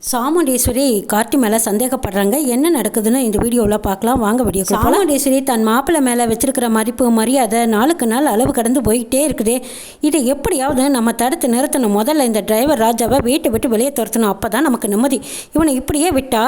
சாமுண்டீஸ்வரி கார்த்தி மேலே சந்தேகப்படுறாங்க. என்ன நடக்குதுன்னு இந்த வீடியோவில் பார்க்கலாம். வாங்க வீடியோ. சாமுண்டீஸ்வரி தன் மாப்பிள்ளை மேலே வச்சிருக்கிற மதிப்பு மரியாதை நாளுக்கு நாள் அளவு கடந்து போய்கிட்டே இருக்குது. இதை எப்படியாவது நம்ம தடுத்து நிறுத்தணும். முதல்ல இந்த டிரைவர் ராஜாவை வீட்டை விட்டு வெளியே துரத்தணும். அப்போ தான் நமக்கு நிம்மதி. இவனை இப்படியே விட்டா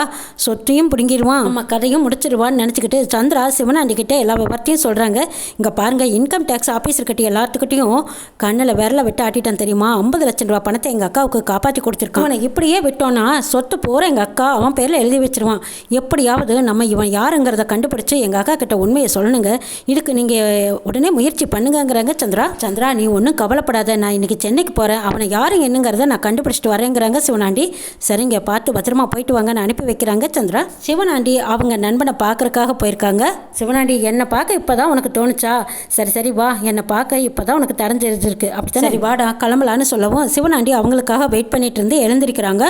சொத்தையும் பிடுங்கிடுவான், நம்ம கதையும் முடிச்சிடுவான்னு நினச்சிக்கிட்டு சந்திரா சிவனாண்டிக்கிட்ட எல்லா விவரத்தையும் சொல்கிறாங்க. இங்கே பாருங்கள், இன்கம் டேக்ஸ் ஆஃபீஸர்கிட்ட எல்லாத்துக்கிட்டையும் கண்ணில் விரலை விட்டு ஆட்டிட்டான் தெரியுமா. 50 லட்சம் ரூபா பணத்தை எங்கள் அக்காவுக்கு காப்பாற்றி கொடுத்துருக்கான். அவனை இப்படியே விட்டோன்னா சொத்து போகிற எங்கள் அக்கா அவன் பேரில் எழுதி வச்சிருவான். எப்படியாவது நம்ம இவன் யாருங்கிறத கண்டுபிடிச்சி எங்கள் அக்கா கிட்ட உண்மையை சொல்லணுங்க. இதுக்கு நீங்கள் உடனே முயற்சி பண்ணுங்கிறாங்க சந்திரா. நீ ஒன்றும் கவலைப்படாத, நான் இன்றைக்கி சென்னைக்கு போகிறேன், அவனை யாரு என்னங்கிறத நான் கண்டுபிடிச்சிட்டு வரேங்கிறாங்க சிவனாண்டி. சரிங்க, பார்த்து பத்திரமா போயிட்டு வாங்கன்னு அனுப்பி வைக்கிறாங்க சந்திரா. சிவனாண்டி அவங்க நண்பனை பார்க்கறக்காக போயிருக்காங்க. சிவனாண்டி, என்னை பார்க்க இப்போ தான் உனக்கு தோணுச்சா? சரி வா, என்னை பார்க்க இப்போ தான் உனக்கு தெரிஞ்சிருக்கு அப்படி. சரி வாடா கிளம்பலான்னு சொல்லவும் சிவனாண்டி அவங்களுக்காக வெயிட் பண்ணிட்டு இருந்து எழுந்திருக்கிறாங்க.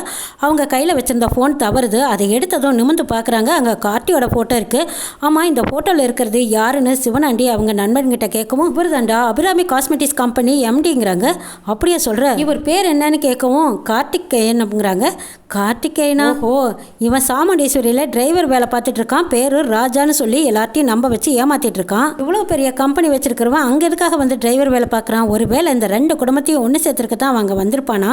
அவங்க கையில் வச்சிருந்த ஃபோன் தவறுது. அதை எடுத்ததும் நிமிந்து பார்க்குறாங்க. அங்கே கார்த்தியோட ஃபோட்டோ இருக்குது. ஆமாம், இந்த ஃபோட்டோவில் இருக்கிறது யாருன்னு சிவனாண்டி அவங்க நண்பன்கிட்ட கேட்கவும், இவர் தாண்டா அபிராமி காஸ்மெட்டிக்ஸ் கம்பெனி எம்டிங்கிறாங்க. அப்படியே சொல்கிற, இவர் பேர் என்னன்னு கேட்கவும் கார்த்திகேயனுங்கிறாங்க. கார்த்திகேயனா? ஓ, இவன் சாமுண்டீஸ்வரியில் டிரைவர் வேலை பார்த்துட்டு இருக்கான். பேர் ராஜான்னு சொல்லி எல்லாத்தையும் நம்ப வச்சு ஏமாத்திட்டு இருக்கான். இவ்வளோ பெரிய கம்பெனி வச்சிருக்கிறவன் அங்கே எதுக்காக வந்து டிரைவர் வேலை பார்க்குறான்? ஒருவேளை இந்த 2 குடும்பத்தையும் ஒன்று சேர்த்துருக்கு தான் அவங்க வந்திருப்பானா?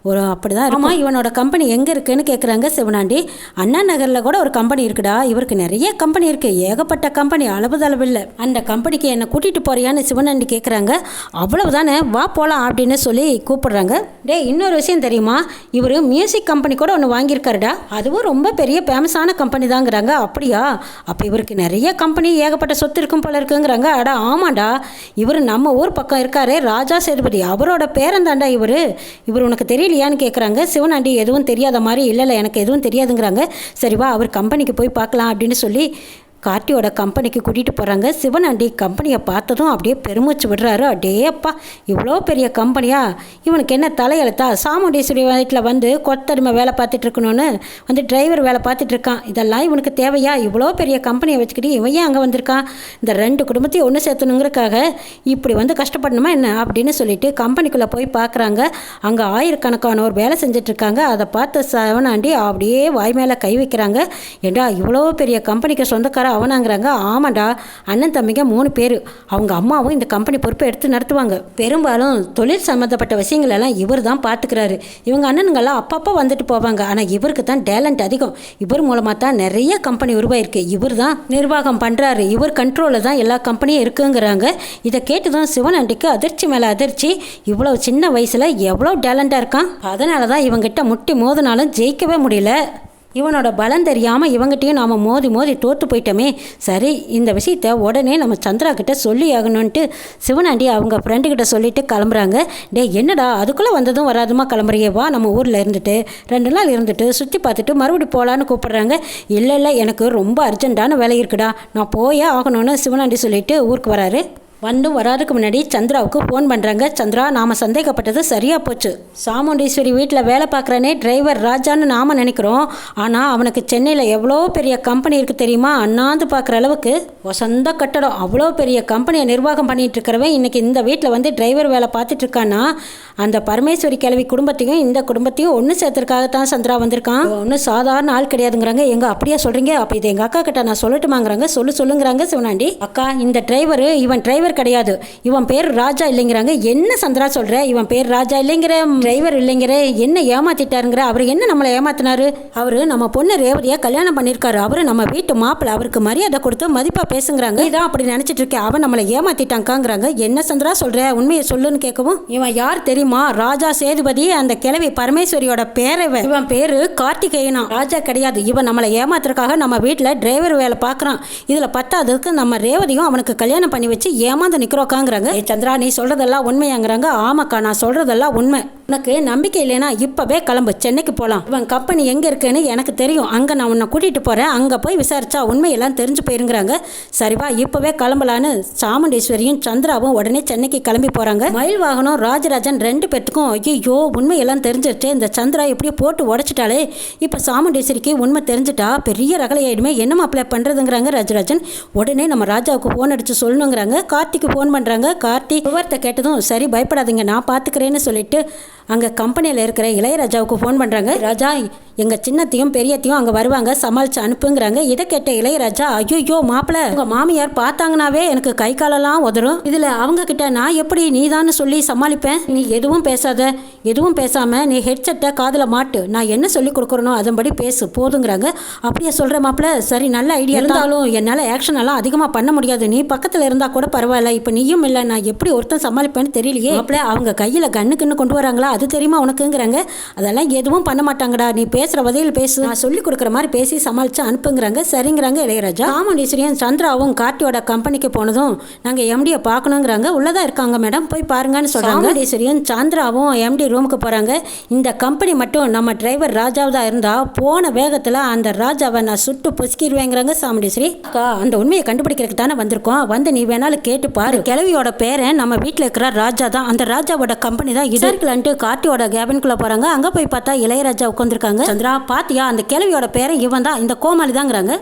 ஒரு அப்படிதான் இருக்குமா. இவனோட கம்பெனி எங்கே இருக்குன்னு கேட்குறாங்க சிவனாண்டி. அண்ணா நகரில் கூட ஒரு கம்பெனி இருக்குடா. இவருக்கு நிறைய கம்பெனி இருக்குது, ஏகப்பட்ட கம்பெனி, அளவில். அந்த கம்பெனிக்கு என்னை கூட்டிகிட்டு போறியான்னு சிவனாண்டி கேட்குறாங்க. அவ்வளவுதானே, வா போகலாம் அப்படின்னு சொல்லி கூப்பிடுறாங்க. இன்னொரு விஷயம் தெரியுமா, இவர் மியூசிக் கம்பெனி கூட ஒன்று வாங்கியிருக்காருடா. அதுவும் ரொம்ப பெரிய ஃபேமஸான கம்பெனி தாங்கிறாங்க. அப்படியா? அப்போ இவருக்கு நிறைய கம்பெனி, ஏகப்பட்ட சொத்து இருக்கும் போல இருக்குங்கிறாங்க. அடா ஆமாண்டா, இவர் நம்ம ஊர் பக்கம் இருக்காரு, ராஜா சேதுபதி, அவரோட பேரந்தாண்டா இவர் உனக்கு தெரியலையான்னு கேட்குறாங்க. சிவனாண்டி எதுவும் தெரியாத மாதிரி, இல்லை எனக்கு எதுவும் தெரியாதுங்கிறாங்க. சரிவா, அவர் கம்பெனிக்கு போய் பார்க்கலாம் அப்படின்னு சொல்லி கார்த்தியோட கம்பெனிக்கு கூட்டிகிட்டு போகிறாங்க. சிவனாண்டி கம்பெனியை பார்த்ததும் அப்படியே பெருமூச்சு விடுறாரு. அடேப்பா, இவ்வளோ பெரிய கம்பெனியா? இவனுக்கு என்ன தலையெழுத்தா? சாமுண்டீஸ்வரி வீட்டில் வந்து கொத்தடிமை வேலை பார்த்துட்டு இருக்கணும்னு வந்து டிரைவர் வேலை பார்த்துட்டு இருக்கான். இதெல்லாம் இவனுக்கு தேவையா? இவ்வளோ பெரிய கம்பெனியை வச்சுக்கிட்டு இவன் ஏன் அங்கே வந்திருக்கான்? இந்த 2 குடும்பத்தையும் ஒன்று சேர்த்தணுங்கிறக்காக இப்படி வந்து கஷ்டப்படணுமா என்ன அப்படின்னு சொல்லிட்டு கம்பெனிக்குள்ளே போய் பார்க்குறாங்க. அங்கே ஆயிரக்கணக்கானோர் வேலை செஞ்சிட்ருக்காங்க. அதை பார்த்த சிவனாண்டி அப்படியே வாய் மேலே கை வைக்கிறாங்க. ஏண்டா, இவ்வளோ பெரிய கம்பெனிக்கு சொந்தக்கார அவனாங்கிறாங்க. ஆமாண்டா, அண்ணன் தம்பிங்க 3 பேர், அவங்க அம்மாவும் இந்த கம்பெனி பொறுப்பை எடுத்து நடத்துவாங்க. பெரும்பாலும் தொழில் சம்மந்தப்பட்ட விஷயங்கள் எல்லாம் இவர் தான் பார்த்துக்கிறாரு. இவங்க அண்ணனுங்கெல்லாம் அப்பப்போ வந்துட்டு போவாங்க. ஆனால் இவருக்கு தான் டேலண்ட் அதிகம். இவர் மூலமாக தான் நிறைய கம்பெனி உருவாயிருக்கு. இவர் தான் நிர்வாகம் பண்ணுறாரு. இவர் கண்ட்ரோலில் தான் எல்லா கம்பெனியும் இருக்குங்கிறாங்க. இதை கேட்டு தான் சிவனாண்டிக்கு அதிர்ச்சி மேலே அதிர்ச்சி. இவ்வளோ சின்ன வயசில் எவ்வளோ டேலண்டாக இருக்கான். அதனால தான் இவங்கிட்ட முட்டி மோதினாலும் ஜெயிக்கவே முடியல. இவனோட பலம் தெரியாமல் இவங்ககிட்டையும் நாம் மோதி தோற்று போயிட்டோமே. சரி, இந்த விஷயத்த உடனே நம்ம சந்திரா கிட்ட சொல்லி ஆகணுன்ட்டு சிவனாண்டி அவங்க ஃப்ரெண்டுக்கிட்ட சொல்லிட்டு கிளம்புறாங்க. என்னடா அதுக்குள்ளே வந்ததும் வராதுமா கிளம்புறியே, வா நம்ம ஊரில் இருந்துட்டு 2 நாள் இருந்துட்டு சுற்றி பார்த்துட்டு மறுபடியும் போகலான்னு கூப்பிட்றாங்க. இல்லை எனக்கு ரொம்ப அர்ஜென்ட்டான வேலை இருக்குடா, நான் போயே ஆகணும்னு சிவனாண்டி சொல்லிட்டு ஊருக்கு வராரு. வராதுக்கு முன்னாடி சந்திராவுக்கு ஃபோன் பண்ணுறாங்க. சந்திரா, நாம் சந்தேகப்பட்டது சரியாக போச்சு. சாமுண்டீஸ்வரி வீட்டில் வேலை பார்க்குறானே டிரைவர் ராஜான்னு நாம் நினைக்கிறோம். ஆனால் அவனுக்கு சென்னையில் எவ்வளோ பெரிய கம்பெனி இருக்குது தெரியுமா? அண்ணாந்து பார்க்குற அளவுக்கு சொந்த கட்டடம், அவ்வளோ பெரிய கம்பெனியை நிர்வாகம் பண்ணிகிட்டு இருக்கிறவன் இன்றைக்கி இந்த வீட்டில் வந்து டிரைவர் வேலை பார்த்துட்ருக்கான்னா அந்த பரமேஸ்வரி கிழவி குடும்பத்தையும் இந்த குடும்பத்தையும் ஒன்று சேர்த்துறதுக்காகத்தான் சந்திரா வந்திருக்கான். ஒன்றும் சாதாரண ஆள் கிடையாதுங்கிறாங்க. அப்படியே சொல்கிறீங்க? அப்போ இது எங்கள் அக்கா கிட்ட நான் சொல்லட்டுமாங்கிறாங்க. சொல்லுங்கிறாங்க சிவனாண்டி. அக்கா, இந்த இவன் டிரைவர் கிடையாது, இவன் பேர் ராஜா இல்லைங்கிறாங்க. என்ன சந்திரா சொல்ற? இவன் பேர் ராஜா இல்லைங்கிற, டிரைவர் இல்லைங்கிற, என்ன ஏமாத்திட்டாருங்கிற? அவர் என்ன நம்மளை ஏமாத்தினாரு? அவரு நம்ம பொண்ணு ரேவதியை கல்யாணம் பண்ணியிருக்காரு. அவரு நம்ம வீட்டு மாப்பிள்ளை, அவருக்கு மரியாதை கொடுத்து மதிப்பா பேசுங்கிறாங்க. இதான் அப்படி நினைச்சிட்டு இருக்கேன், அவன் நம்மளை ஏமாத்திட்டாங்கிறாங்க. என்ன சந்திரா சொல்ற? உண்மையை சொல்லுன்னு கேட்கவும், இவன் யார் தெரியுமா? ராஜா சேதுபதி, அந்த கிழவி பரமேஸ்வரியோட பேரவன். இவன் பேரு கார்த்திகேயனா, ராஜா கிடையாது. இவன் நம்மளை ஏமாத்துறதுக்காக நம்ம வீட்டில் டிரைவர் வேலை பார்க்குறான். இதில் 10க்கு நம்ம ரேவதியும் அவனுக்கு கல்யாணம் பண்ணி வச்சு ஏமாந்து நிற்கிறோக்காங்கிறாங்க. சந்திரா, நீ சொல்கிறதெல்லாம் உண்மையாங்கிறாங்க. ஆமாக்கா, நான் சொல்கிறதெல்லாம் உண்மை. உனக்கு நம்பிக்கை இல்லைனா இப்போவே கிளம்பு, சென்னைக்கு போகலாம். இவன் கம்பெனி எங்கே இருக்குன்னு எனக்கு தெரியும். அங்கே நான் உன்னை கூட்டிகிட்டு போகிறேன். அங்கே போய் விசாரிச்சா உண்மையெல்லாம் தெரிஞ்சு போயிருங்கிறாங்க. சரிவா, இப்போவே கிளம்பலான்னு சாமுண்டீஸ்வரியும் சந்திராவும் உடனே சென்னைக்கு கிளம்பி போகிறாங்க. மயில் வாகனம் ராஜராஜன் 2 பேர்த்துக்கும் ஐயோ உண்மையெல்லாம் தெரிஞ்சிருச்சு. இந்த சந்திரா எப்படியோ போட்டு உடச்சிட்டாலே. இப்போ சாமுண்டீஸ்வரிக்கு உண்மை தெரிஞ்சுட்டா பெரிய ரகலை ஆயிடுமே, என்னமா அப்ளை பண்ணுறதுங்கிறாங்க ராஜராஜன். உடனே நம்ம ராஜாவுக்கு ஃபோன் அடித்து சொல்லணுங்கிறாங்க. கார்த்திக்கு ஃபோன் பண்ணுறாங்க. கார்த்திக் விவரத்தை கேட்டதும் சரி பயப்படாதீங்க நான் பார்த்துக்கிறேன்னு சொல்லிட்டு அங்கே கம்பெனியில் இருக்கிற இளையராஜாவுக்கு ஃபோன் பண்ணுறாங்க. ராஜா எங்கள் சின்னத்தையும் பெரியத்தையும் அங்கே வருவாங்க, சமாளித்து அனுப்புங்கிறாங்க. இதை கேட்ட இளையராஜா ஐயோ மாப்பிள்ள உங்கள் மாமியார் பார்த்தாங்கனாவே எனக்கு கை காலெல்லாம் உதறும், இதில் அவங்க கிட்ட நான் எப்படி நீதான்னு சொல்லி சமாளிப்பேன். நீ எதுவும் பேசாத, எதுவும் பேசாமல் நீ ஹெட்செட்டை காதில் மாட்டு, நான் என்ன சொல்லி கொடுக்குறனோ அதன்படி பேசு போதுங்கிறாங்க. அப்படியே சொல்கிற மாப்பிள்ள சரி நல்ல ஐடியா, இருந்தாலும் என்னால் ஆக்ஷன் எல்லாம் அதிகமாக பண்ண முடியாது, நீ பக்கத்தில் இருந்தால் கூட பரவாயில்ல, இப்போ நீயும் இல்லை, நான் எப்படி ஒருத்தன் சமாளிப்பேன்னு தெரியலையே. மாப்பிள்ள அவங்க கையில் கண்ணுக்குன்னு கொண்டு வராங்களா அது தெரியுமா உனக்குங்கிறாங்க. அதெல்லாம் எதுவும் பண்ண மாட்டாங்கடா, நீ பேசுகிற வதையில் பேசு, நான் சொல்லி கொடுக்குற மாதிரி பேசி சமாளித்து அனுப்புங்கிறாங்க. சரிங்கிறாங்க இளையராஜா. சாமுண்டீஸ்வரியும் சந்திராவும் கார்த்தியோட கம்பெனிக்கு போனதும் நாங்கள் எம்டியை பார்க்கணுங்கிறாங்க. உள்ளதான் இருக்காங்க மேடம் போய் பாருங்கன்னு சொல்கிறாங்க. சாமுண்டீஸ்வரியும் சந்திராவும் எம்டி ரூமுக்கு போகிறாங்க. இந்த கம்பெனி மட்டும் நம்ம டிரைவர் ராஜாவதா இருந்தால் போன வேகத்தில் அந்த ராஜாவை நான் சுட்டு பொசுக்கிடுவேங்கிறாங்க சாமுண்டீஸ்வரி. அக்கா அந்த உண்மையை கண்டுபிடிக்கிறதுக்கு தானே வந்திருக்கோம், வந்து நீ வேணாலும் கேட்டு பாரு, கிழவியோட பேரன் நம்ம வீட்டில் இருக்கிற ராஜா தான், அந்த ராஜாவோட கம்பெனி தான் இது இருக்கலான்ட்டு கார்த்தியோட கேபின்குள்ளே போகிறாங்க. அங்கே போய் பார்த்தா இளையராஜா உட்காந்துருக்காங்க. சந்திரா பாத்தியா அந்த கிழவியோட பேரன் இவன் தான், இந்த கோமாளி தாங்கிறாங்க.